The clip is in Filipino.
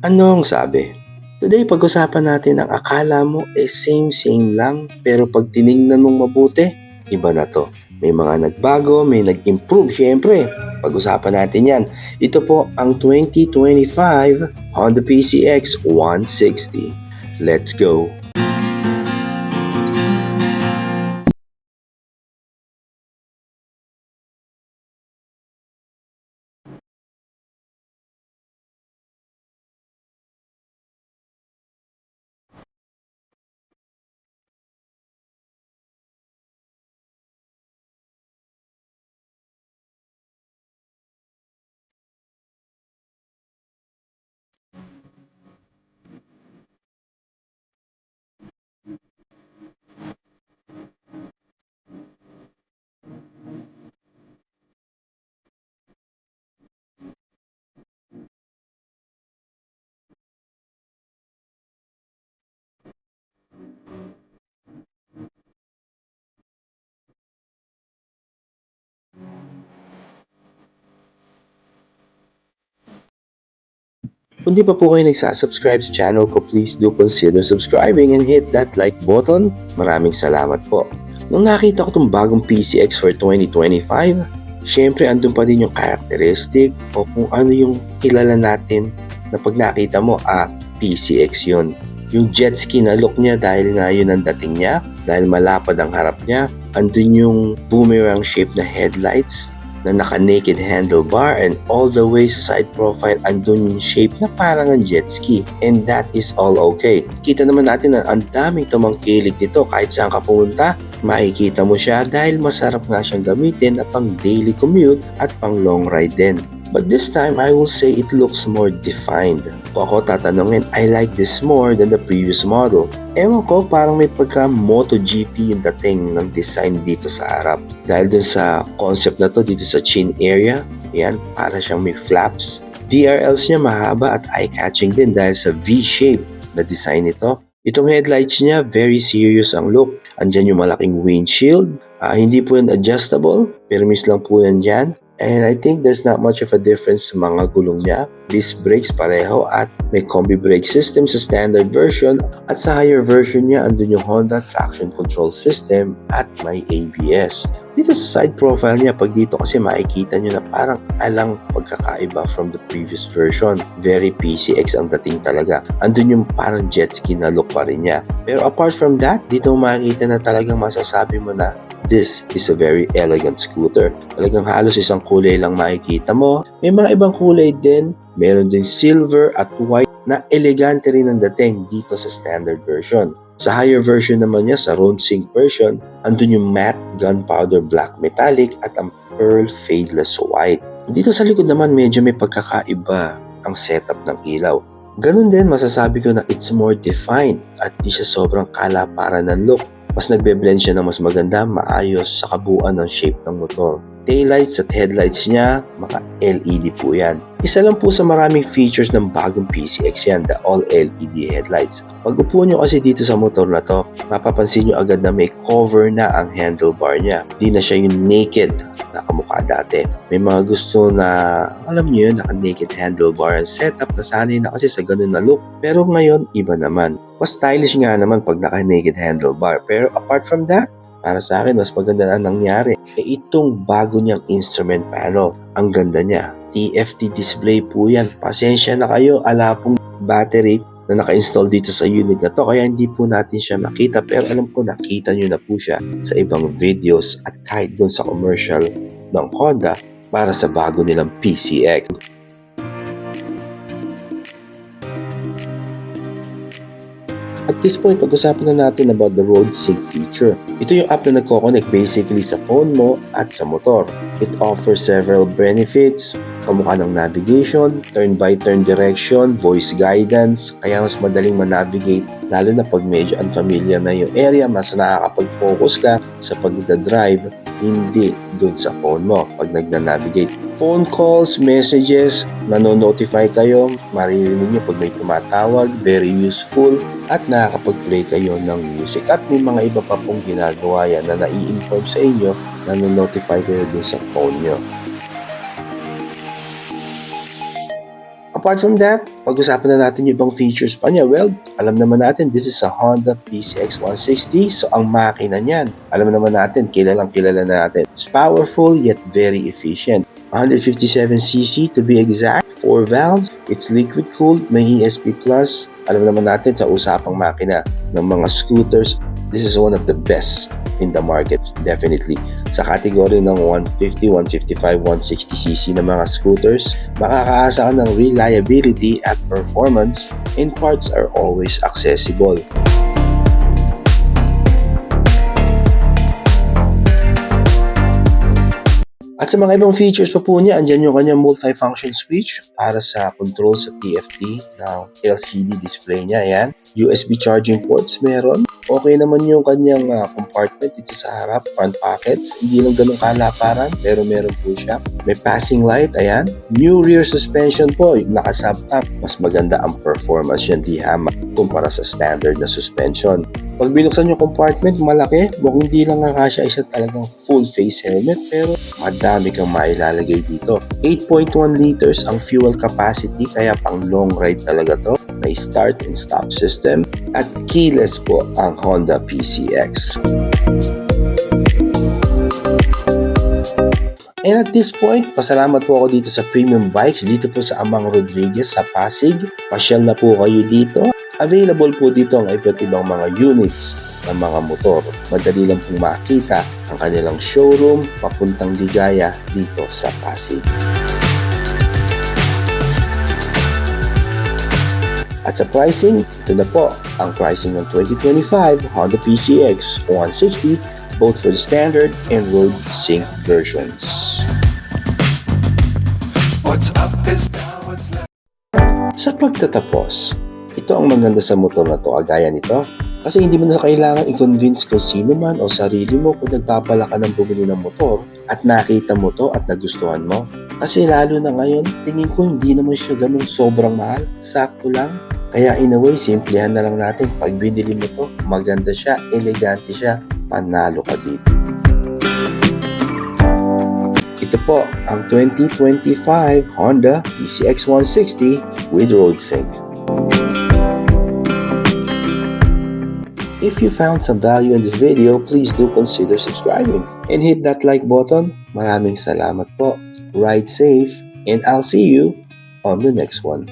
Ano ang sabi? Today pag-usapan natin ang akala mo same-same lang pero pag tinignan mong mabuti, iba na to. May mga nagbago, may nag-improve syempre. Pag-usapan natin yan. Ito po ang 2025 Honda PCX 160. Let's go! Kung di pa po kayo nagsasubscribe sa channel ko, please do consider subscribing and hit that like button. Maraming salamat po. Nung nakita ko itong bagong PCX for 2025, syempre andun pa din yung characteristic o kung ano yung kilala natin na pag nakita mo, PCX yun. Yung jet ski na look niya dahil nga yun ang dating niya, dahil malapad ang harap niya, andun yung boomerang shape na headlights, na naka-naked handlebar and all the way sa side profile andun yung shape na parang ang jet ski, and that is all okay. Kita naman natin na ang daming tumangkilik dito kahit saan ka pumunta, makikita mo siya dahil masarap nga siyang gamitin na pang daily commute at pang long ride din. But this time, I will say it looks more defined. Kung ako tatanungin, I like this more than the previous model. Ewan ko, parang may pagka MotoGP yung dating ng design dito sa harap. Dahil dun sa concept na to, dito sa chin area, yan, para siyang may flaps. DRLs niya mahaba at eye-catching din dahil sa V-shape na design nito. Itong headlights niya, very serious ang look. Andyan yung malaking windshield. Hindi po yan adjustable, permis lang po yan dyan. And I think there's not much of a difference sa mga gulong niya. Disc brakes pareho at may combi brake system sa standard version, at sa higher version niya andun yung Honda traction control system at may ABS. Dito sa side profile niya, pag dito kasi makikita nyo na parang alang pagkakaiba from the previous version. Very PCX ang dating talaga. Andun yung parang jet ski na look pa rin niya. Pero apart from that, dito makikita na talagang masasabi mo na this is a very elegant scooter. Talagang halos isang kulay lang makikita mo. May mga ibang kulay din. Meron din silver at white na elegante rin ang dating dito sa standard version. Sa higher version naman niya, sa road sync version, andun yung matte gunpowder black metallic at ang pearl fadeless white. Dito sa likod naman, medyo may pagkakaiba ang setup ng ilaw. Ganun din, masasabi ko na it's more defined at di siya sobrang kalaparan ng look. Mas nagbe-blend siya ng mas maganda, maayos sa kabuuan ng shape ng motor. Taillights at headlights niya, mga LED po yan. Isa lang po sa maraming features ng bagong PCX yan, the all LED headlights. Pag upo nyo kasi dito sa motor na to, mapapansin nyo agad na may cover na ang handlebar niya. Di na siya yung naked na kamukha dati. May mga gusto na, alam nyo yun, naka-naked handlebar ang setup na sanay na kasi sa ganun na look. Pero ngayon, iba naman. Mas stylish nga naman pag naka-naked handlebar. Pero apart from that, para sa akin, mas maganda na nangyari. Itong bago niyang instrument panel, ang ganda niya. TFT display po yan. Pasensya na kayo, ala pong battery na naka-install dito sa unit na to. Kaya hindi po natin siya makita. Pero alam ko, nakita nyo na po siya sa ibang videos at kahit dun sa commercial ng Honda para sa bago nilang PCX. At this point, pag-usapan na natin about the road sync feature. Ito yung app na nagko-connect basically sa phone mo at sa motor. It offers several benefits, kamukha ng navigation, turn-by-turn direction, voice guidance, kaya mas madaling ma-navigate, lalo na pag medyo unfamiliar na yung area, mas nakakapag-focus ka sa pagdadrive, hindi dun sa phone mo pag nagna-navigate. Phone calls, messages, nanonotify kayo, maririnig nyo pag may tumatawag, very useful, at nakakapag-play kayo ng music. At may mga iba pa pong ginagawa yan na nai-inform sa inyo, nanonotify kayo dun sa phone nyo. Apart from that, pag-usapan na natin yung ibang features pa niya. Well, alam naman natin, this is a Honda PCX 160. So, ang makina niyan, alam naman natin, kilalang kilala natin. It's powerful yet very efficient. 157cc to be exact, 4 valves, it's liquid cooled, may ESP+. Alam naman natin sa usapang makina ng mga scooters, this is one of the best in the market, definitely. Sa category ng 150, 155, 160cc na mga scooters, makakaasa ka ng reliability at performance, and parts are always accessible. At sa mga ibang features pa po niya, andyan yung kanyang multifunction switch para sa control sa TFT na LCD display niya. Ayan. USB charging ports meron. Okay naman yung kanyang compartment dito sa harap, front pockets. Hindi lang ganun kalaparan, pero meron po siya. May passing light, ayan. New rear suspension po, yung naka-subtop. Mas maganda ang performance yan, di hamak kumpara sa standard na suspension. Pag binuksan yung compartment, malaki. Mukhang hindi lang nakasya isa talagang full face helmet, pero madami kang mailalagay dito. 8.1 liters ang fuel capacity, kaya pang long ride talaga to. May start and stop system at keyless po ang Honda PCX. And at this point, pasalamat po ako dito sa Premium Bikes dito po sa Amang Rodriguez sa Pasig. Pasyal na po kayo dito. Available po dito ang iba't ibang mga units ng mga motor. Madali lang pong makita ang kanilang showroom papuntang Ligaya dito sa Pasig. At sa pricing, ito na po ang pricing ng 2025 Honda PCX 160 both for the standard and road sync versions. Sa pagtatapos, ito ang maganda sa motor na to, kagaya nito. Kasi hindi mo na kailangan i-convince kung sino man o sarili mo kung nagpapala ka ng bumili ng motor at nakita mo to at nagustuhan mo. Kasi lalo na ngayon, tingin ko hindi naman siya ganun sobrang mahal. Sakto lang. Kaya in a way, simplihan na lang natin. Pag binili mo to, maganda siya, elegante siya, panalo ka dito. Ito po ang 2025 Honda PCX 160 with road sync. If you found some value in this video, please do consider subscribing and hit that like button. Maraming salamat po. Ride safe and I'll see you on the next one.